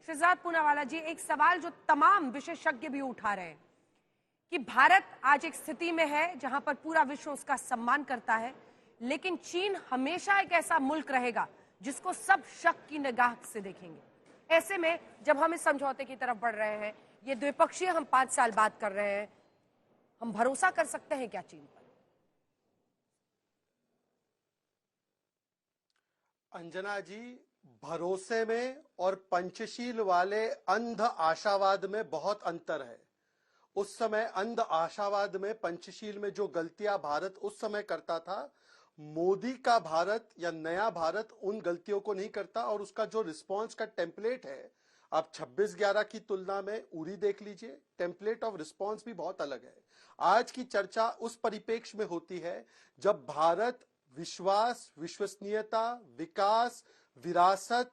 शहजाद पूनावाला जी, एक सवाल जो तमाम विशेषज्ञ भी उठा रहे हैं कि भारत आज एक स्थिति में है जहां पर पूरा विश्व उसका सम्मान करता है, लेकिन चीन हमेशा एक ऐसा मुल्क रहेगा जिसको सब शक की निगाह से देखेंगे। ऐसे में जब हम इस समझौते की तरफ बढ़ रहे हैं, ये द्विपक्षीय हम 5 साल बात कर रहे हैं, हम भरोसा कर सकते हैं क्या चीन पर? अंजना जी, भरोसे में और पंचशील वाले अंध आशावाद में बहुत अंतर है। उस समय अंध आशावाद में, पंचशील में जो गलतियां भारत उस समय करता था, मोदी का भारत या नया भारत उन गलतियों को नहीं करता। और उसका जो रिस्पांस का टेम्पलेट है, आप 26/11 की तुलना में उरी देख लीजिए, टेम्पलेट ऑफ रिस्पांस भी बहुत अलग है। आज की चर्चा उस परिप्रेक्ष्य में होती है जब भारत विश्वास, विश्वसनीयता, विकास, विरासत,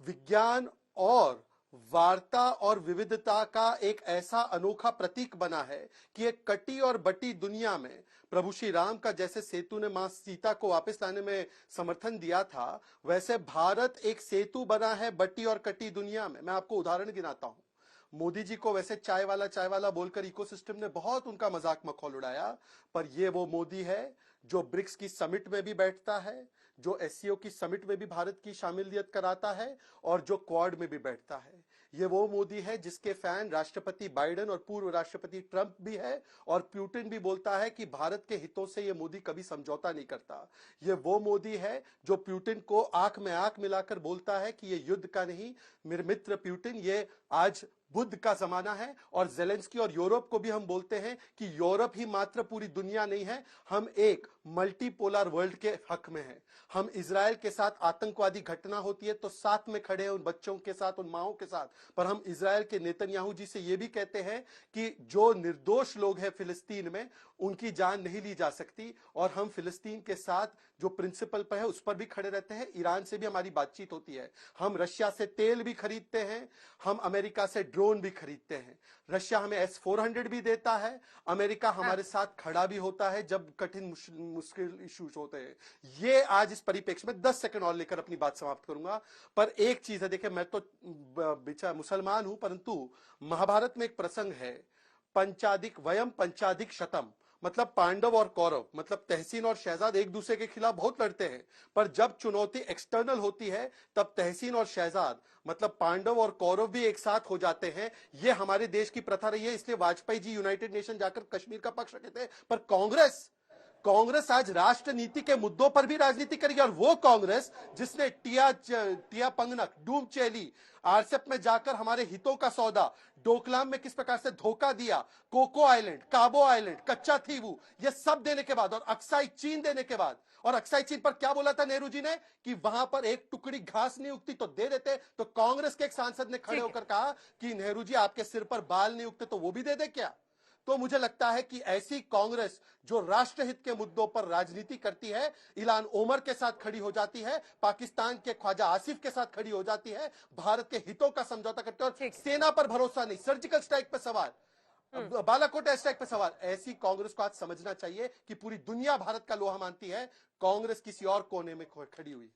विज्ञान और वार्ता और विविधता का एक ऐसा अनोखा प्रतीक बना है कि एक कटी और बटी दुनिया में प्रभु श्री राम का जैसे सेतु ने मां सीता को वापस लाने में समर्थन दिया था, वैसे भारत एक सेतु बना है बटी और कटी दुनिया में। मैं आपको उदाहरण गिनाता हूं। मोदी जी को वैसे चाय वाला बोलकर इकोसिस्टम ने बहुत उनका मजाक मखौल उड़ाया, पर ये वो मोदी है जो ब्रिक्स की समिट में भी बैठता है, जो एससीओ की समिट में भी भारत की शामिलियत कराता है और जो क्वाड में भी बैठता है। ये वो मोदी है जिसके फैन राष्ट्रपति बाइडेन और पूर्व राष्ट्रपति ट्रंप भी है, और पुतिन भी बोलता है कि भारत के हितों से ये मोदी कभी समझौता नहीं करता। ये वो मोदी है जो पुतिन को आंख में आंख मिलाकर बोलता है कि ये युद्ध का नहीं मेरे मित्र पुतिन, ये आज बुद्ध का जमाना है। और जेलेंस्की और यूरोप को भी हम बोलते हैं कि यूरोप ही मात्र पूरी दुनिया नहीं है, हम एक मल्टीपोलर वर्ल्ड के हक में हैं। हम इजराइल के साथ आतंकवादी घटना होती है तो साथ में खड़े हैं उन बच्चों के साथ, उन माओं के साथ, पर हम इजराइल के नेतन्याहू जी से यह भी कहते हैं कि जो निर्दोष लोग हैं फिलिस्तीन में, उनकी जान नहीं ली जा सकती। और हम फिलिस्तीन के साथ जो प्रिंसिपल पर है उस पर भी खड़े रहते हैं। ईरान से भी हमारी बातचीत होती है, हम रशिया से तेल भी खरीदते हैं, हम अमेरिका से ड्रोन भी खरीदते हैं, रशिया हमें S-400 भी देता है, अमेरिका हमारे साथ खड़ा भी होता है जब कठिन मुश्किल इश्यूज होते हैं। ये आज इस परिप्रेक्ष्य में 10 सेकंड और लेकर अपनी बात समाप्त करूंगा। पर एक चीज है, देखिए मैं तो मुसलमान हूं, परंतु महाभारत में एक प्रसंग है, पंचाधिक वयम पंचाधिक शतम, मतलब पांडव और कौरव, मतलब तहसीन और शहजाद एक दूसरे के खिलाफ बहुत लड़ते हैं, पर जब चुनौती एक्सटर्नल होती है तब तहसीन और शहजाद मतलब पांडव और कौरव भी एक साथ हो जाते हैं। यह हमारे देश की प्रथा रही है, इसलिए वाजपेयी जी यूनाइटेड नेशन जाकर कश्मीर का पक्ष रखे थे। पर कांग्रेस आज राष्ट्र नीति के मुद्दों पर भी राजनीति करेगी, और वो कांग्रेस जिसने टिया पंगनक, डूम चैली, आरसेप में जाकर हमारे हितों का सौदा, डोकलाम में किस प्रकार से धोखा दिया, कोको आइलैंड, काबो आइलैंड, कच्चा थीवू, ये सब देने के बाद, और अक्साई चीन देने के बाद, और अक्साई चीन पर क्या बोला था नेहरू जी ने कि वहां पर एक टुकड़ी घास नहीं उगती तो दे देते, तो कांग्रेस के एक सांसद ने खड़े होकर कहा कि नेहरू जी आपके सिर पर बाल नहीं उगते तो वो भी दे दे क्या? तो मुझे लगता है कि ऐसी कांग्रेस जो राष्ट्रहित के मुद्दों पर राजनीति करती है, इलान ओमर के साथ खड़ी हो जाती है, पाकिस्तान के ख्वाजा आसिफ के साथ खड़ी हो जाती है, भारत के हितों का समझौता करती है, और सेना पर भरोसा नहीं, सर्जिकल स्ट्राइक पर सवाल, बालाकोट स्ट्राइक पर सवाल। ऐसी कांग्रेस को आज समझना चाहिए कि पूरी दुनिया भारत का लोहा मानती है, कांग्रेस किसी और कोने में खड़ी हुई है।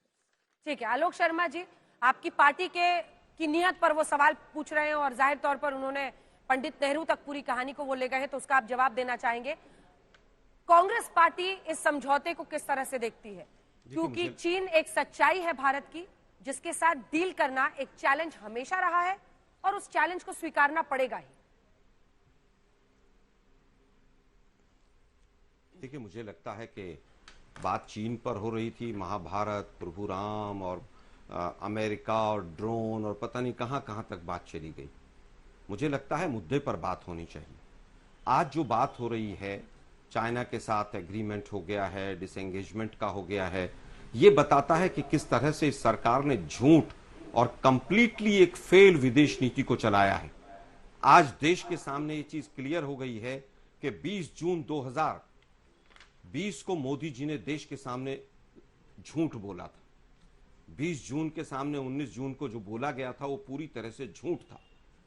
ठीक है, आलोक शर्मा जी, आपकी पार्टी की नियत पर वो सवाल पूछ रहे हैं और जाहिर तौर पर उन्होंने पंडित नेहरू तक पूरी कहानी को वो ले गए हैं, तो उसका आप जवाब देना चाहेंगे। कांग्रेस पार्टी इस समझौते को किस तरह से देखती है? क्योंकि चीन एक सच्चाई है भारत की, जिसके साथ डील करना एक चैलेंज हमेशा रहा है और उस चैलेंज को स्वीकारना पड़ेगा ही। देखिए, मुझे लगता है कि बात चीन पर हो रही थी, महाभारत, प्रभु राम और अमेरिका और ड्रोन और पता नहीं कहां कहां तक बात चली गई। मुझे लगता है मुद्दे पर बात होनी चाहिए। आज जो बात हो रही है, चाइना के साथ एग्रीमेंट हो गया है, डिसएंगेजमेंट का हो गया है, ये बताता है कि किस तरह से इस सरकार ने झूठ और कंप्लीटली एक फेल विदेश नीति को चलाया है। आज देश के सामने ये चीज क्लियर हो गई है कि 20 जून 2020 को मोदी जी ने देश के सामने झूठ बोला था। 20 जून के सामने 19 जून को जो बोला गया था वो पूरी तरह से झूठ था,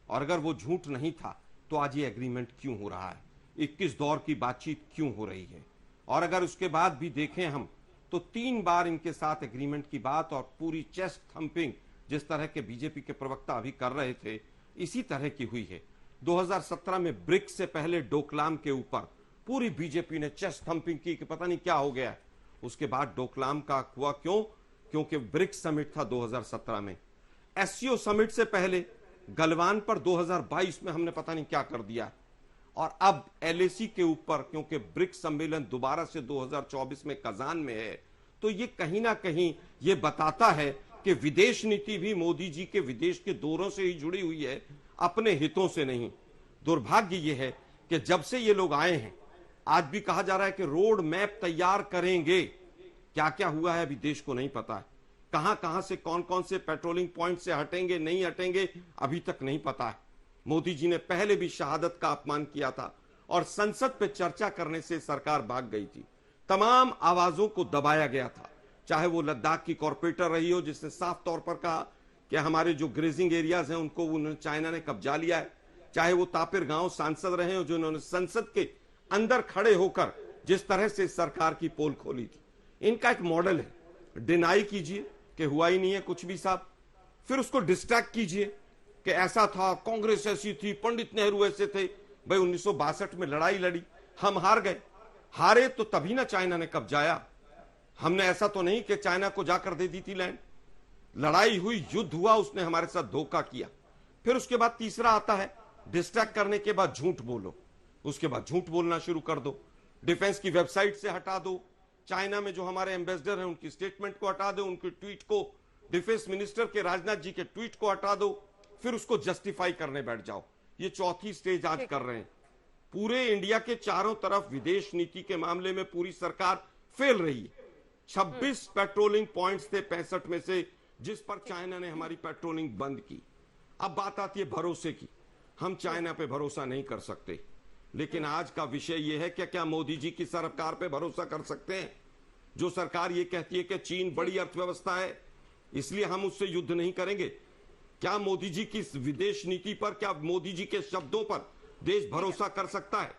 और अगर वो झूठ नहीं था तो आज ये एग्रीमेंट क्यों हो रहा है, 21 दौर की बातचीत क्यों हो रही है? और अगर उसके बाद भी देखें हम तो 3 बार इनके साथ एग्रीमेंट की बात और पूरी चेस्ट थंपिंग जिस तरह के बीजेपी के प्रवक्ता अभी कर रहे थे, इसी तरह की हुई है। 2017 में ब्रिक्स से पहले डोकलाम के ऊपर पूरी बीजेपी ने चेस्ट थंपिंग की कि पता नहीं क्या हो गया है। उसके बाद डोकलाम का हुआ क्यों? क्योंकि ब्रिक्स समिट था 2017 में। एससीओ समिट से पहले गलवान पर 2022 में हमने पता नहीं क्या कर दिया, और अब एलएसी के ऊपर, क्योंकि ब्रिक्स सम्मेलन दोबारा से 2024 में कजान में है, तो ये कहीं ना कहीं ये बताता है कि विदेश नीति भी मोदी जी के विदेश के दौरों से ही जुड़ी हुई है, अपने हितों से नहीं। दुर्भाग्य ये है कि जब से ये लोग आए हैं, आज भी कहा जा रहा है कि रोड मैप तैयार करेंगे। क्या क्या हुआ है अभी देश को नहीं पता है। कहां कहां से कौन कौन से पेट्रोलिंग पॉइंट से हटेंगे नहीं हटेंगे अभी तक नहीं पता है। मोदी जी ने पहले भी शहादत का अपमान किया था और संसद पे चर्चा करने से सरकार भाग गई थी। तमाम आवाजों को दबाया गया था, चाहे वो लद्दाख की कॉर्पोरेटर रही हो जिसने साफ तौर पर कहा कि हमारे जो ग्रेजिंग एरियाज हैं उनको चाइना ने कब्जा लिया है, चाहे वो तापिर गांव सांसद रहे हो जिन्होंने संसद के अंदर खड़े होकर जिस तरह से सरकार की पोल खोली थी। इनका एक मॉडल है, डिनाई कीजिए कि हुआ ही नहीं है कुछ भी साहब, फिर उसको डिस्ट्रैक्ट कीजिए कि ऐसा था, कांग्रेस ऐसी थी, पंडित नेहरू ऐसे थे। भाई 1962 में लड़ाई लड़ी, हम हार गए। हारे तो तभी ना चाइना ने कब्जाया। हमने ऐसा तो नहीं कि चाइना को जाकर दे दी थी लैंड। लड़ाई हुई, युद्ध हुआ, उसने हमारे साथ धोखा किया। फिर उसके बाद तीसरा आता है, डिस्ट्रैक्ट करने के बाद झूठ बोलो। उसके बाद झूठ बोलना शुरू कर दो, डिफेंस की वेबसाइट से हटा दो, चाइना में जो हमारे एम्बेसडर हैं उनकी स्टेटमेंट को हटा दो, उनके ट्वीट को, डिफेंस मिनिस्टर के राजनाथ जी के ट्वीट को हटा दो, फिर उसको जस्टिफाई करने बैठ जाओ। ये चौथी स्टेज आज कर रहे हैं। पूरे इंडिया के चारों तरफ विदेश नीति के मामले में पूरी सरकार फेल रही है। 26 पेट्रोलिंग पॉइंट्स थे 65 में से, जिस पर चाइना ने हमारी पेट्रोलिंग बंद की। अब बात आती है भरोसे की। हम चाइना पे भरोसा नहीं कर सकते, लेकिन आज का विषय यह है कि क्या मोदी जी की सरकार पे भरोसा कर सकते हैं? जो सरकार ये कहती है कि चीन बड़ी अर्थव्यवस्था है इसलिए हम उससे युद्ध नहीं करेंगे। क्या मोदी जी की विदेश नीति पर, क्या मोदी जी के शब्दों पर देश भरोसा कर सकता है?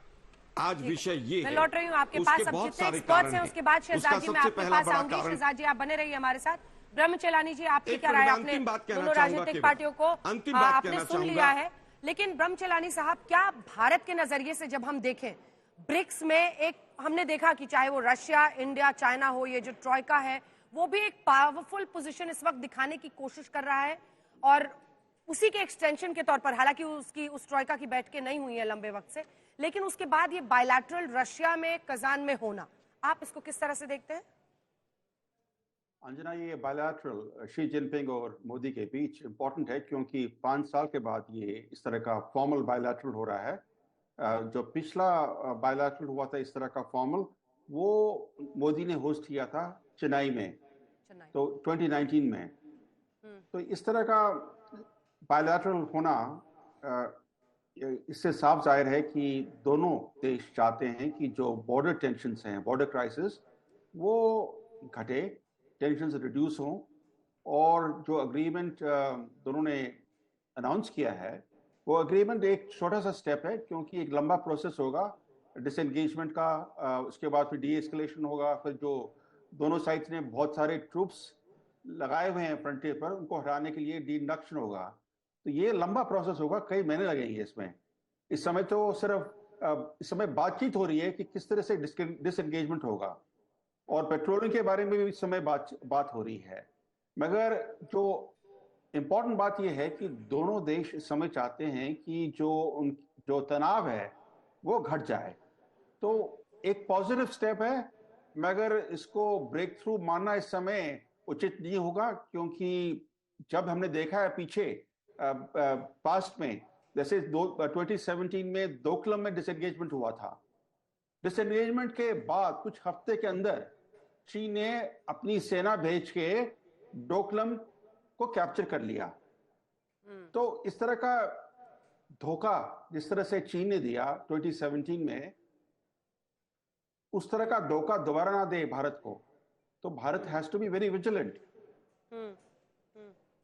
आज विषय ये मैं है। लौट रही हूँ आपके पास। अब जितने एक्सपर्ट्स हैं उसके बाद शहजाद जी मैं आपके पास आऊंगी। शहजाद जी आप बने रहिए हमारे साथ। ब्रह्म चेलानी जी आपकी क्या राय? आपने दोनों राजनीतिक पार्टियों को आपने सुन लिया है, लेकिन ब्रह्म चेलानी साहब, क्या भारत के नजरिए से जब हम देखें ब्रिक्स में, एक हमने देखा कि चाहे वो रशिया, इंडिया, चाइना हो, ये जो ट्रॉयका है वो भी एक पावरफुल पोजीशन इस वक्त दिखाने की कोशिश कर रहा है, और उसी के एक्सटेंशन के तौर पर, हालांकि उसकी उस ट्रॉयका की बैठकें नहीं हुई है लंबे वक्त से, लेकिन उसके बाद ये बायलैटरल रशिया में, कजान में होना, आप इसको किस तरह से देखते हैं? अंजना, ये बायलैटरल शी जिनपिंग और मोदी के बीच इंपॉर्टेंट है क्योंकि 5 साल के बाद ये इस तरह का फॉर्मल बायलैटरल हो रहा है। जो पिछला बायलैटरल हुआ था इस तरह का फॉर्मल, वो मोदी ने होस्ट किया था चेन्नई में, तो 2019 में। तो इस तरह का बायलैटरल होना, इससे साफ जाहिर है कि दोनों देश चाहते हैं कि जो बॉर्डर टेंशन्स हैं, बॉर्डर क्राइसिस, वो घटे, टेंशन रिड्यूस हों, और जो अग्रीमेंट दोनों ने अनाउंस किया है वो अग्रीमेंट एक छोटा सा स्टेप है, क्योंकि एक लंबा प्रोसेस होगा डिसएंगेजमेंट का। उसके बाद फिर डी एस्केलेशन होगा, फिर जो दोनों साइड्स ने बहुत सारे ट्रूप्स लगाए हुए हैं फ्रंटियर पर, उनको हटाने के लिए डी इंडक्शन होगा। तो ये लंबा प्रोसेस होगा, कई महीने लगेंगे इसमें। इस समय तो सिर्फ इस समय बातचीत हो रही है कि किस तरह से डिसएंगेजमेंट होगा, और पेट्रोलिंग के बारे में भी इस समय बात हो रही है। मगर जो इम्पोर्टेंट बात यह है कि दोनों देश इस समय चाहते हैं कि जो तनाव है वो घट जाए। तो एक पॉजिटिव स्टेप है, मगर इसको ब्रेक थ्रू मानना इस समय उचित नहीं होगा, क्योंकि जब हमने देखा है पीछे पास्ट में, जैसे 2017 में डोकलाम में डिसएंगेजमेंट हुआ था। डिसएंगेजमेंट के बाद कुछ हफ्ते के अंदर चीन ने अपनी सेना भेज के डोकलाम को कैप्चर कर लिया। तो इस तरह का धोखा जिस तरह से चीन ने दिया 2017 में, उस तरह का धोखा दोबारा ना दे भारत को। तो Bharat has to be very vigilant.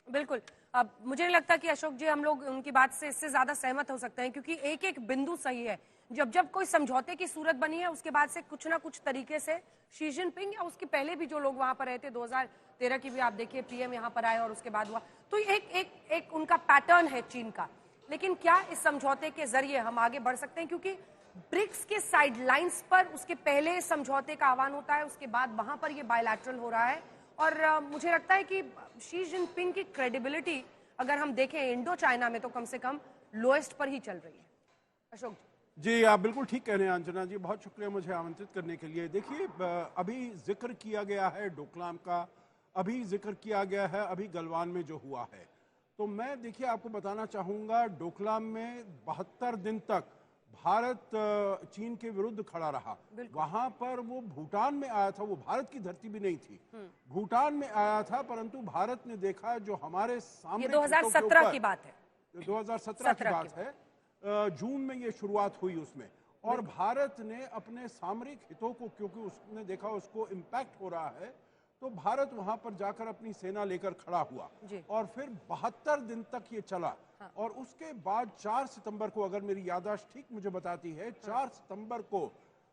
बिल्कुल। अब मुझे नहीं लगता कि अशोक जी हम लोग उनकी बात से इससे ज्यादा सहमत हो सकते हैं, क्योंकि एक एक बिंदु सही है। जब जब कोई समझौते की सूरत बनी है, उसके बाद से कुछ ना कुछ तरीके से शी जिनपिंग या उसके पहले भी जो लोग वहां पर रहे थे, 2013 की भी आप देखिए पीएम यहाँ पर आए और उसके बाद हुआ, तो एक उनका पैटर्न है चीन का। लेकिन क्या इस समझौते के जरिए हम आगे बढ़ सकते हैं? क्योंकि ब्रिक्स के साइडलाइंस पर उसके पहले समझौते का आह्वान होता है, उसके बाद वहां पर ये बायलैटरल हो रहा है। और मुझे लगता है कि शी जिनपिंग की क्रेडिबिलिटी अगर हम देखें इंडो चाइना में तो कम से कम लोएस्ट पर ही चल रही है। अशोक जी, आप बिल्कुल ठीक कह रहे हैं अंजना जी, बहुत शुक्रिया मुझे आमंत्रित करने के लिए। देखिए, अभी जिक्र किया गया है डोकलाम का, अभी जिक्र किया गया है अभी गलवान में जो हुआ है। तो मैं देखिए आपको बताना चाहूँगा, डोकलाम में 72 दिन तक भारत चीन के विरुद्ध खड़ा रहा। वहां पर वो भूटान में आया था, वो भारत की धरती भी नहीं थी, भूटान में आया था, परंतु भारत ने देखा जो हमारे सामने, ये 2017 की बात है, 2017 की बात है, जून में ये शुरुआत हुई उसमें, और भारत ने अपने सामरिक हितों को, क्योंकि उसने देखा उसको इम्पैक्ट हो रहा है, तो भारत वहां पर जाकर अपनी सेना लेकर खड़ा हुआ और फिर 72 दिन तक ये चला। और उसके बाद 4 सितंबर को, अगर मेरी याददाश्त ठीक मुझे बताती है, 4 सितंबर को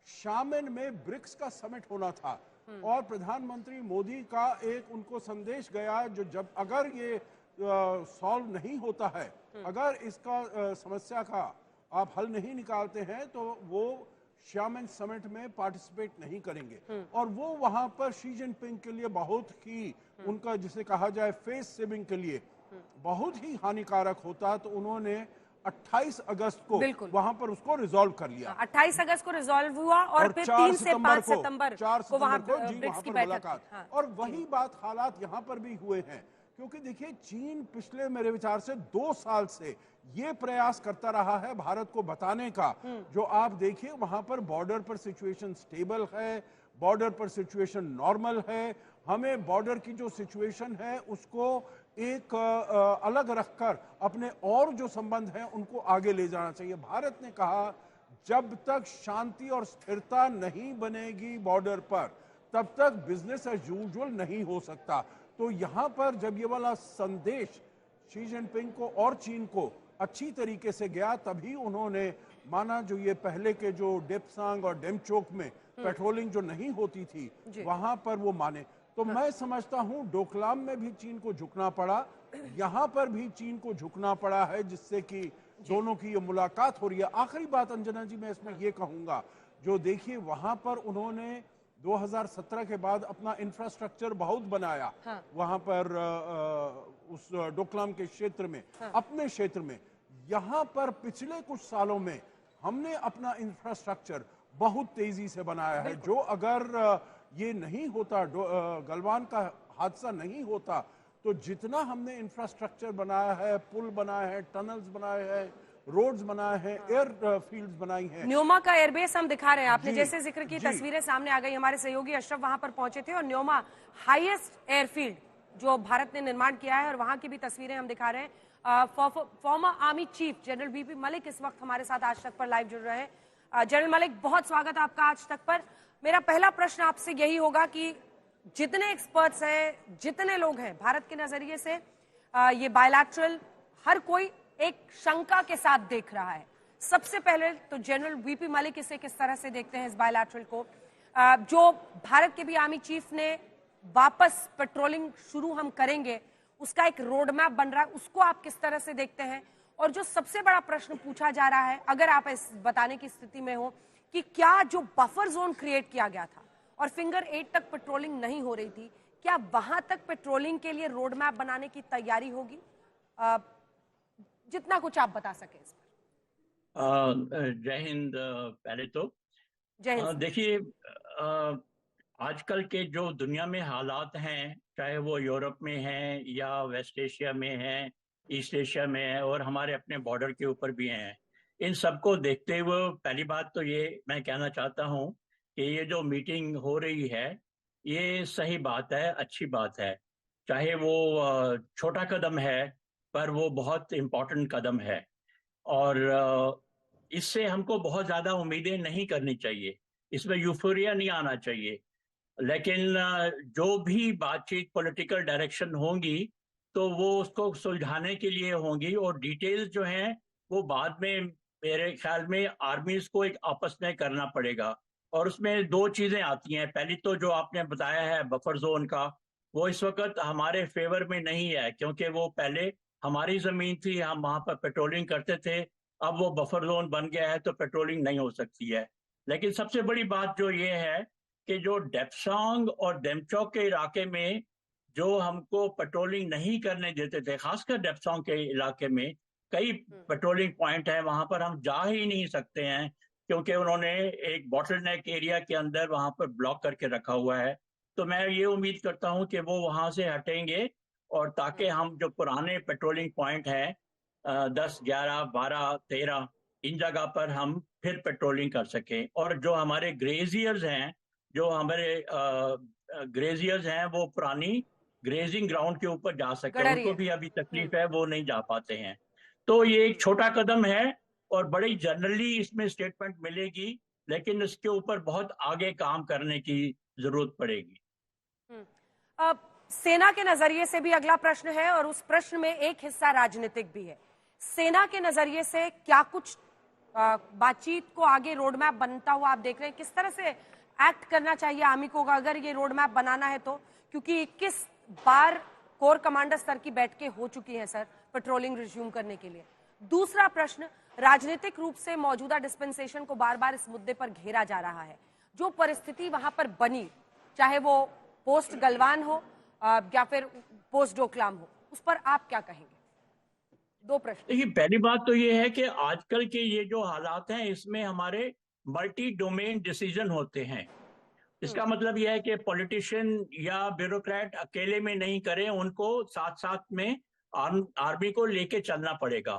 शामन में ब्रिक्स का समिट होना था और प्रधानमंत्री मोदी का एक उनको संदेश गया, जो जब अगर ये सॉल्व नहीं होता है, अगर इसका समस्या का आप हल नहीं निकालते हैं, तो वो शामन समिट में पार्टिसिपेट नहीं करेंगे। और वो वहां पर शी जिनपिंग के लिए बहुत ही उनका, जिसे कहा जाए फेस सेविंग के लिए बहुत ही हानिकारक होता, तो उन्होंने 28 अगस्त को वहां पर उसको रिजॉल्व कर लिया। 28 अगस्त को रिजॉल्व हुआ और फिर 3 से 5 सितंबर को वहां ब्रिक्स की मुलाकात। और वही बात हालात यहाँ पर भी हुए हैं, क्योंकि देखिए चीन पिछले मेरे विचार से 2 साल से ये प्रयास करता रहा है भारत को बताने का, जो आप देखिए वहां पर बॉर्डर पर सिचुएशन स्टेबल है, बॉर्डर पर सिचुएशन नॉर्मल है, हमें बॉर्डर की जो सिचुएशन है उसको एक अलग रखकर अपने और जो संबंध हैं उनको आगे ले जाना चाहिए। भारत ने कहा जब तक शांति और स्थिरता नहीं बनेगी बॉर्डर पर, तब तक बिजनेस एज यूजुअल नहीं हो सकता। तो यहां पर जब ये वाला संदेश शी जिनपिंग को और चीन को अच्छी तरीके से गया, तभी उन्होंने माना जो ये पहले के जो डेप्सांग और डेमचोक में पेट्रोलिंग जो नहीं होती थी, वहां पर वो माने। तो मैं समझता हूं डोकलाम में भी चीन को झुकना पड़ा, यहां पर भी चीन को झुकना पड़ा है, जिससे कि दोनों की ये मुलाकात हो रही है। आखिरी बात अंजना जी मैं इसमें ये कहूंगा, जो देखिए वहां पर उन्होंने 2017 के बाद अपना इंफ्रास्ट्रक्चर बहुत बनाया, वहां पर उस डोकलाम के क्षेत्र में, अपने क्षेत्र में। यहां पर पिछले कुछ सालों में हमने अपना इंफ्रास्ट्रक्चर बहुत तेजी से बनाया है, जो अगर ये नहीं होता, गलवान का हादसा नहीं होता, तो जितना हमने इंफ्रास्ट्रक्चर बनाया है, पुल बनाए हैं, टनल्स बनाए हैं, रोड्स बनाए हैं, एयरफील्ड्स बनाई हैं। न्योमा का एयरबेस हम दिखा रहे हैं, आपने जैसे जिक्र की, तस्वीरें सामने आ गई, हमारे सहयोगी अशरफ वहां पर पहुंचे थे और न्योमा हाईएस्ट एयरफील्ड जो भारत ने निर्माण किया है, और वहां की भी तस्वीरें हम दिखा रहे हैं। Farmer army chief general VP Malik इस वक्त हमारे साथ आज तक पर लाइव जुड़ रहे हैं। जनरल मलिक, बहुत स्वागत आपका आज तक पर। मेरा पहला प्रश्न आपसे यही होगा कि जितने एक्सपर्ट्स हैं, जितने लोग हैं भारत के नजरिए से, ये बायलैटरल हर कोई एक शंका के साथ देख रहा है। सबसे पहले तो जनरल वीपी मलिक इसे किस तरह से देखते हैं इस बायलैटरल को? जो भारत के भी आर्मी चीफ ने वापस पेट्रोलिंग शुरू हम करेंगे, उसका एक रोड मैप बन रहा है, उसको आप किस तरह से देखते हैं? और जो सबसे बड़ा प्रश्न पूछा जा रहा है, अगर आप इस बताने की स्थिति में हो, कि क्या जो बफर जोन क्रिएट किया गया था और फिंगर 8 तक पेट्रोलिंग नहीं हो रही थी, क्या वहां तक पेट्रोलिंग के लिए रोड मैप बनाने की तैयारी होगी? जितना कुछ आप बता सके इस पर। जय हिंद। पहले तो जय हिंद। देखिए, आजकल के जो दुनिया में हालात हैं, चाहे वो यूरोप में हैं या वेस्ट एशिया में हैं, ईस्ट एशिया में है, और हमारे अपने बॉर्डर के ऊपर भी हैं, इन सबको देखते हुए पहली बात तो ये मैं कहना चाहता हूँ कि ये जो मीटिंग हो रही है ये सही बात है, अच्छी बात है। चाहे वो छोटा कदम है, पर वो बहुत इम्पोर्टेंट कदम है, और इससे हमको बहुत ज़्यादा उम्मीदें नहीं करनी चाहिए, इसमें यूफोरिया नहीं आना चाहिए। लेकिन जो भी बातचीत, पॉलिटिकल डायरेक्शन होंगी, तो वो उसको सुलझाने के लिए होंगी, और डिटेल्स जो हैं वो बाद में मेरे ख्याल में आर्मीज को एक आपस में करना पड़ेगा। और उसमें दो चीजें आती हैं। पहली तो जो आपने बताया है बफर जोन का, वो इस वक्त हमारे फेवर में नहीं है, क्योंकि वो पहले हमारी जमीन थी, हम वहां पर पेट्रोलिंग करते थे। अब वो बफर जोन बन गया है तो पेट्रोलिंग नहीं हो सकती है। लेकिन सबसे बड़ी बात जो ये है कि जो डेप्सांग और डेमचौक के इलाके में जो हमको पेट्रोलिंग नहीं करने देते थे, खासकर डेप्सांग के इलाके में कई पेट्रोलिंग पॉइंट है, वहां पर हम जा ही नहीं सकते हैं, क्योंकि उन्होंने एक बॉटल नेक एरिया के अंदर वहां पर ब्लॉक करके रखा हुआ है। तो मैं ये उम्मीद करता हूं कि वो वहां से हटेंगे, और ताकि हम जो पुराने पेट्रोलिंग पॉइंट हैं 10, 11, 12, 13, इन जगह पर हम फिर पेट्रोलिंग कर सकें। और जो हमारे ग्रेजियर्स हैं, जो हमारे ग्रेजियर्स हैं, वो पुरानी ग्रेजिंग ग्राउंड के ऊपर जा सके, गडरिये। उनको भी अभी तकलीफ है, वो नहीं जा पाते हैं। तो ये एक छोटा कदम है, और बड़ी जनरली इसमें स्टेटमेंट मिलेगी, लेकिन इसके ऊपर बहुत आगे काम करने की जरूरत पड़ेगी। अब सेना के नजरिए से भी अगला प्रश्न है, और उस प्रश्न में एक हिस्सा राजनीतिक भी है। सेना के नजरिए से क्या कुछ बातचीत को आगे रोड मैप बनता हुआ आप देख रहे हैं? किस तरह से एक्ट करना चाहिए आर्मी को अगर ये रोड मैप बनाना है तो? क्योंकि 21 बार कोर कमांडर स्तर की बैठकें हो चुकी हैं सर, पेट्रोलिंग रिज्यूम करने के लिए। दूसरा प्रश्न, राजनीतिक रूप से मौजूदा डिस्पेंसेशन को बार बार इस मुद्दे पर घेरा जा रहा है। जो परिस्थिति वहां पर बनी, चाहे वो पोस्ट गलवान हो या फिर पोस्ट डोकलाम हो, उस पर आप क्या कहेंगे? दो प्रश्न। देखिए, पहली बात तो ये है कि आजकल के ये जो हालात हैं, इसमें हमारे मल्टी डोमेन डिसीजन होते हैं। इसका मतलब यह है कि पॉलिटिशियन या ब्यूरोक्रेट अकेले में नहीं करें, उनको साथ साथ में आर्मी को लेके चलना पड़ेगा।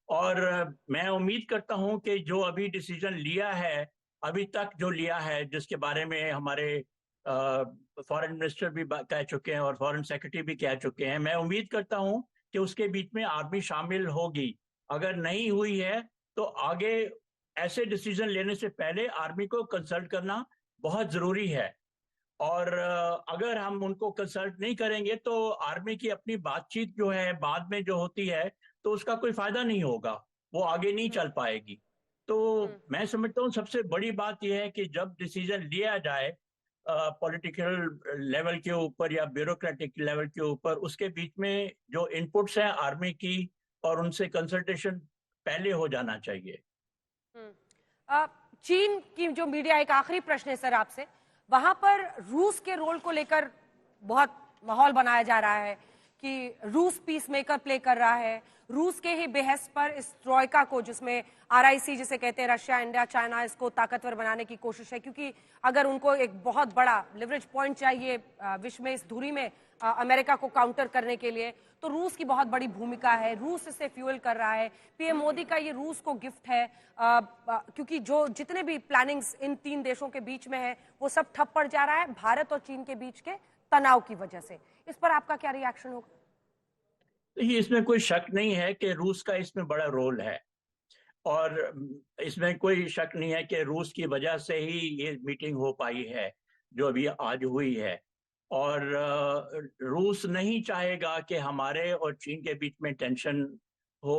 और मैं उम्मीद करता हूं कि जो अभी डिसीजन लिया है, अभी तक जो लिया है, जिसके बारे में हमारे फॉरेन मिनिस्टर भी कह चुके हैं और फॉरेन सेक्रेटरी भी कह चुके हैं, मैं उम्मीद करता हूं कि उसके बीच में आर्मी शामिल होगी। अगर नहीं हुई है तो आगे ऐसे डिसीजन लेने से पहले आर्मी को कंसल्ट करना बहुत जरूरी है। और अगर हम उनको कंसल्ट नहीं करेंगे तो आर्मी की अपनी बातचीत जो है बाद में जो होती है, तो उसका कोई फायदा नहीं होगा, वो आगे नहीं चल पाएगी। तो मैं समझता हूँ सबसे बड़ी बात यह है कि जब डिसीजन लिया जाए पॉलिटिकल लेवल के ऊपर या ब्यूरोक्रेटिक लेवल के ऊपर, उसके बीच में जो इनपुट्स हैं आर्मी की और उनसे कंसल्टेशन पहले हो जाना चाहिए। चीन की जो मीडिया, एक आखिरी प्रश्न है सर आपसे, वहां पर रूस के रोल को लेकर बहुत माहौल बनाया जा रहा है कि रूस पीस मेकर प्ले कर रहा है। रूस के ही बेहस पर इस ट्रॉयका को, जिसमें आरआईसी जिसे कहते हैं, रशिया, इंडिया, चाइना, इसको ताकतवर बनाने की कोशिश है, क्योंकि अगर उनको एक बहुत बड़ा लिवरेज पॉइंट चाहिए विश्व में, इस धुरी में अमेरिका को काउंटर करने के लिए, तो रूस की बहुत बड़ी भूमिका है। रूस इसे फ्यूल कर रहा है। पीएम मोदी का ये रूस को गिफ्ट है, क्योंकि जो जितने भी प्लानिंग्स इन तीन देशों के बीच में है, वो सब ठप पड़ जा रहा है भारत और चीन के बीच के तनाव की वजह से। इस पर आपका क्या रिएक्शन होगा? देखिए, इसमें कोई शक नहीं है कि रूस का इसमें बड़ा रोल है, और इसमें कोई शक नहीं है कि रूस की वजह से ही ये मीटिंग हो पाई है जो अभी आज हुई है। और रूस नहीं चाहेगा कि हमारे और चीन के बीच में टेंशन हो,